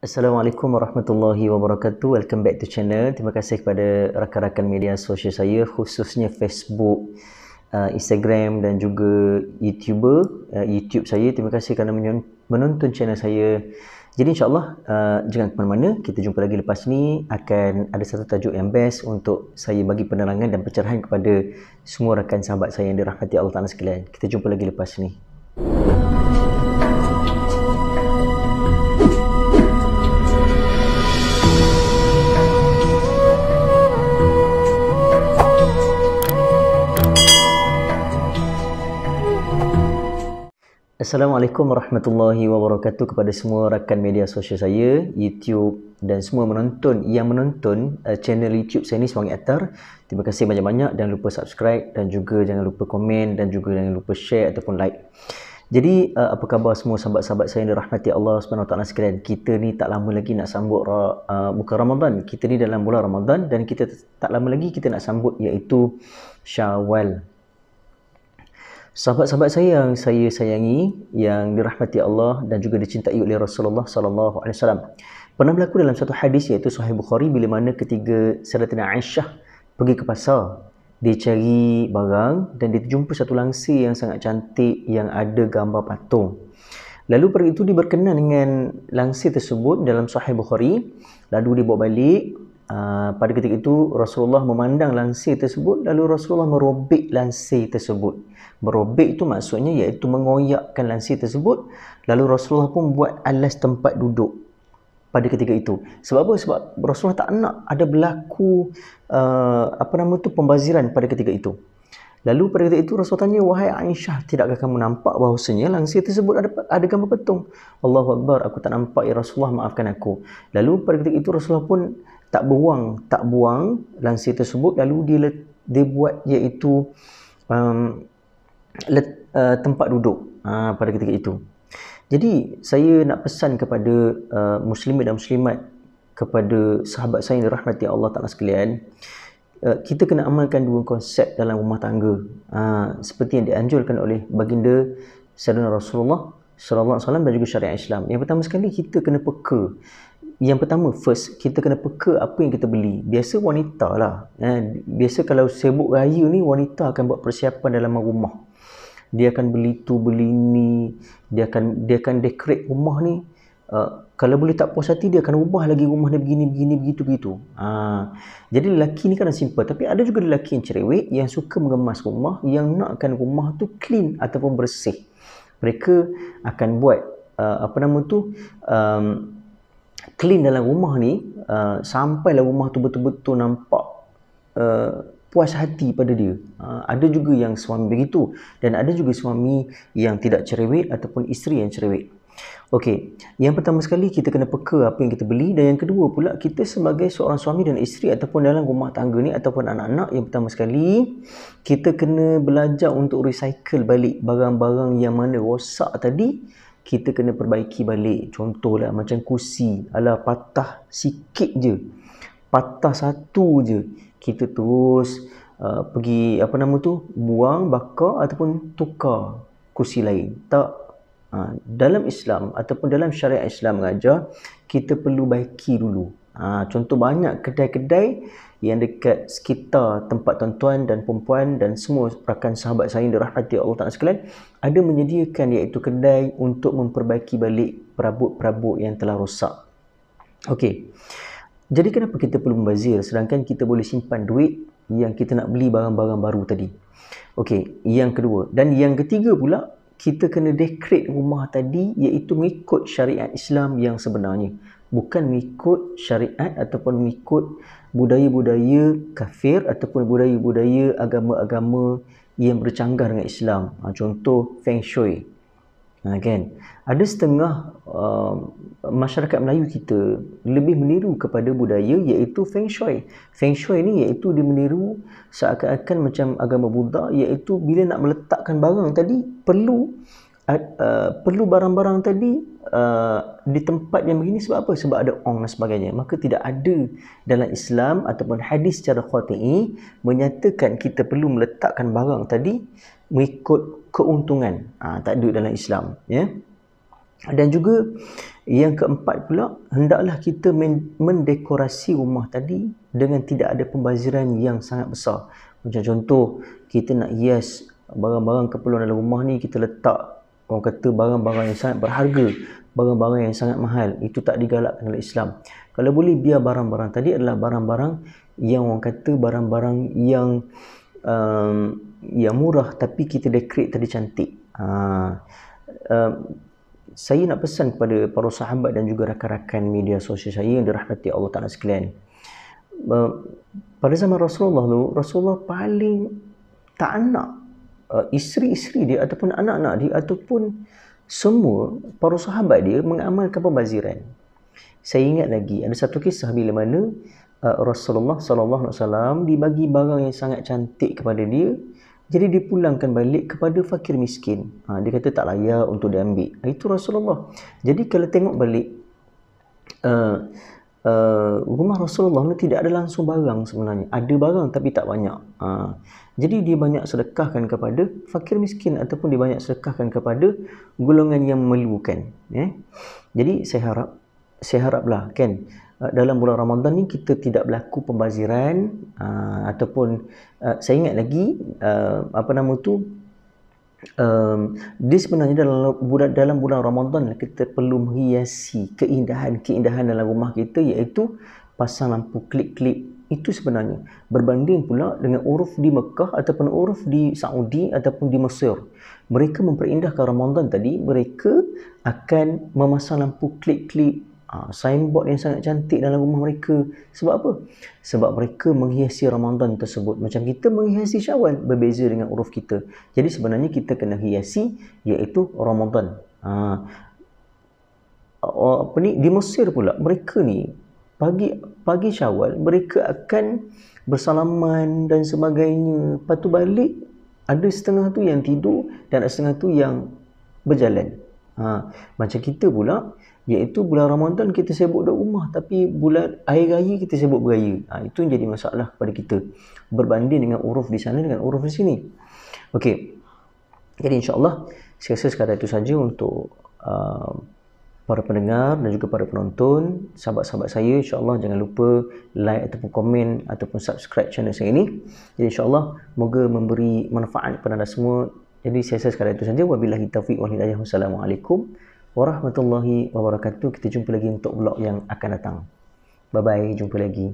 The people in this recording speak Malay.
Assalamualaikum warahmatullahi wabarakatuh. Welcome back to channel. Terima kasih kepada rakan-rakan media sosial saya, khususnya Facebook, Instagram dan juga YouTube saya. Terima kasih kerana menonton channel saya. Jadi insyaAllah jangan ke mana-mana. Kita jumpa lagi lepas ni. Akan ada satu tajuk yang best untuk saya bagi penerangan dan pencerahan kepada semua rakan sahabat saya yang dirahmati Allah Ta'ala sekalian. Kita jumpa lagi lepas ni. Assalamualaikum warahmatullahi wabarakatuh kepada semua rakan media sosial saya, YouTube dan semua yang menonton channel YouTube saya ni, Semangat Atar. Terima kasih banyak-banyak. Jangan lupa subscribe dan juga jangan lupa komen dan juga jangan lupa share ataupun like. Jadi apa khabar semua sahabat-sahabat saya yang dirahmati Allah Subhanahu Wa Taala sekalian? Kita ni tak lama lagi nak sambut bukan Ramadan. Kita ni dalam bulan Ramadan dan kita tak lama lagi kita nak sambut iaitu Syawal. Sahabat-sahabat saya yang saya sayangi, yang dirahmati Allah dan juga dicintai oleh Rasulullah sallallahu alaihi wasallam. Pernah berlaku dalam satu hadis iaitu Sahih Bukhari, bila mana ketiga Sayyidatina Aisyah pergi ke pasar. Dia cari barang dan dia jumpa satu langsir yang sangat cantik yang ada gambar patung. Lalu pergi itu dia berkenan dengan langsir tersebut dalam Sahih Bukhari. Lalu dia bawa balik. Pada ketika itu Rasulullah memandang langsir tersebut, lalu Rasulullah merobek langsir tersebut. Merobek itu maksudnya iaitu mengoyakkan langsir tersebut. Lalu Rasulullah pun buat alas tempat duduk pada ketika itu. Sebab apa? Sebab Rasulullah tak nak ada berlaku pembaziran pada ketika itu. Lalu pada ketika itu Rasulullah tanya, "Wahai Aisyah, tidakkah kamu nampak bahawasanya langsir tersebut ada gambar patung?" "Allahu Akbar, aku tak nampak ya Rasulullah, maafkan aku." Lalu pada ketika itu Rasulullah pun tak buang langsir tersebut. Lalu dia buat iaitu tempat duduk pada ketika itu. Jadi saya nak pesan kepada muslimin dan muslimat, kepada sahabat saya yang dirahmati Allah Ta'ala sekalian, kita kena amalkan dua konsep dalam rumah tangga, seperti yang dianjurkan oleh baginda Sayyidina Rasulullah sallallahu alaihi wasallam dan juga syariat Islam. Yang pertama sekali, kita kena peka. Yang pertama, first, kita kena peka apa yang kita beli. Biasa wanita lah. Biasa kalau sibuk raya ni, wanita akan buat persiapan dalam rumah. Dia akan beli tu, beli ni. Dia akan decorate rumah ni. Kalau boleh tak puas hati, dia akan ubah lagi rumah dia begini, begitu. Jadi lelaki ni kan simple. Tapi ada juga lelaki yang cerewet, yang suka mengemas rumah, yang nakkan rumah tu clean ataupun bersih. Mereka akan buat clean dalam rumah ni sampailah rumah tu betul-betul nampak puas hati pada dia. Ada juga yang suami begitu dan ada juga suami yang tidak cerewet ataupun isteri yang cerewet. Okey, yang pertama sekali kita kena peka apa yang kita beli, dan yang kedua pula, kita sebagai seorang suami dan isteri ataupun dalam rumah tangga ni ataupun anak-anak, yang pertama sekali kita kena belajar untuk recycle balik barang-barang yang mana rosak tadi. Kita kena perbaiki balik. Contohlah macam kursi, patah sikit je, patah satu je, kita terus pergi buang, bakar ataupun tukar kursi lain. Tak. Dalam Islam ataupun dalam syariat Islam mengajar kita perlu baiki dulu. Contoh, banyak kedai-kedai yang dekat sekitar tempat tuan-tuan dan perempuan dan semua rakan sahabat saya yang dirahmati Allah Ta'ala sekalian, ada menyediakan iaitu kedai untuk memperbaiki balik perabot-perabot yang telah rosak. Okey, jadi kenapa kita perlu membazir sedangkan kita boleh simpan duit yang kita nak beli barang-barang baru tadi? Okey, yang kedua. Dan yang ketiga pula, kita kena decorate rumah tadi iaitu mengikut syariat Islam yang sebenarnya. Bukan mengikut syariat ataupun mengikut budaya-budaya kafir ataupun budaya-budaya agama-agama yang bercanggah dengan Islam. Contoh Feng Shui. Kan? Ada setengah masyarakat Melayu kita lebih meniru kepada budaya iaitu Feng Shui. Feng Shui ni iaitu dia meniru seakan-akan macam agama Buddha, iaitu bila nak meletakkan barang tadi perlu barang-barang tadi di tempat yang begini. Sebab apa? Sebab ada ong dan sebagainya. Maka tidak ada dalam Islam ataupun hadis secara qat'i menyatakan kita perlu meletakkan barang tadi mengikut keuntungan. Tak ada dalam Islam, ya. Dan juga yang keempat pula, hendaklah kita mendekorasi rumah tadi dengan tidak ada pembaziran yang sangat besar. Macam contoh, kita nak hias barang-barang keperluan dalam rumah ni, kita letak orang kata barang-barang yang sangat berharga, barang-barang yang sangat mahal. Itu tak digalakkan oleh Islam. Kalau boleh, biar barang-barang tadi adalah barang-barang yang orang kata barang-barang yang murah tapi kita decorate tadi cantik. Saya nak pesan kepada para sahabat dan juga rakan-rakan media sosial saya yang dirahmati Allah Ta'ala sekalian. Pada zaman Rasulullah dulu, Rasulullah paling tak nak isteri-isteri dia ataupun anak-anak dia ataupun semua para sahabat dia mengamalkan pembaziran. Saya ingat lagi ada satu kisah bila mana Rasulullah sallallahu alaihi wasallam dibagi barang yang sangat cantik kepada dia, jadi dipulangkan balik kepada fakir miskin. Dia kata tak layak untuk diambil. Itu Rasulullah. Jadi kalau tengok balik rumah Rasulullah ni tidak ada langsung barang sebenarnya. Ada barang tapi tak banyak. Jadi dia banyak sedekahkan kepada fakir miskin ataupun dia banyak sedekahkan kepada golongan yang memerlukan. Jadi saya haraplah kan dalam bulan Ramadan ni kita tidak berlaku pembaziran ataupun saya ingat lagi dia sebenarnya dalam bulan Ramadan kita perlu menghiasi keindahan dalam rumah kita, iaitu pasang lampu klip-klip. Itu sebenarnya berbanding pula dengan uruf di Mekah ataupun uruf di Saudi ataupun di Mesir. Mereka memperindahkan Ramadan tadi, mereka akan memasang lampu klip-klip, signboard yang sangat cantik dalam rumah mereka. Sebab apa? Sebab mereka menghiasi Ramadan tersebut. Macam kita menghiasi Syawal, berbeza dengan uruf kita. Jadi sebenarnya kita kena hiasi iaitu Ramadan. Di Mesir pula, mereka ni pagi Syawal mereka akan bersalaman dan sebagainya. Lepas tu balik, ada setengah tu yang tidur dan ada setengah tu yang berjalan. Macam kita pula, iaitu bulan Ramadan kita sibuk duduk rumah, tapi bulan Hari Raya kita sibuk beraya. Itu yang jadi masalah kepada kita berbanding dengan uruf di sana dengan uruf di sini. Okey. Jadi insya-Allah saya rasa sekadar itu saja untuk para pendengar dan juga para penonton, sahabat-sahabat saya. InsyaAllah jangan lupa like ataupun komen ataupun subscribe channel saya ini. Jadi insyaAllah moga memberi manfaat kepada anda semua. Jadi saya rasa sekadar itu saja. Wabillahi taufiq wal hidayah. Wassalamualaikum warahmatullahi wabarakatuh. Kita jumpa lagi untuk vlog yang akan datang. Bye bye, jumpa lagi.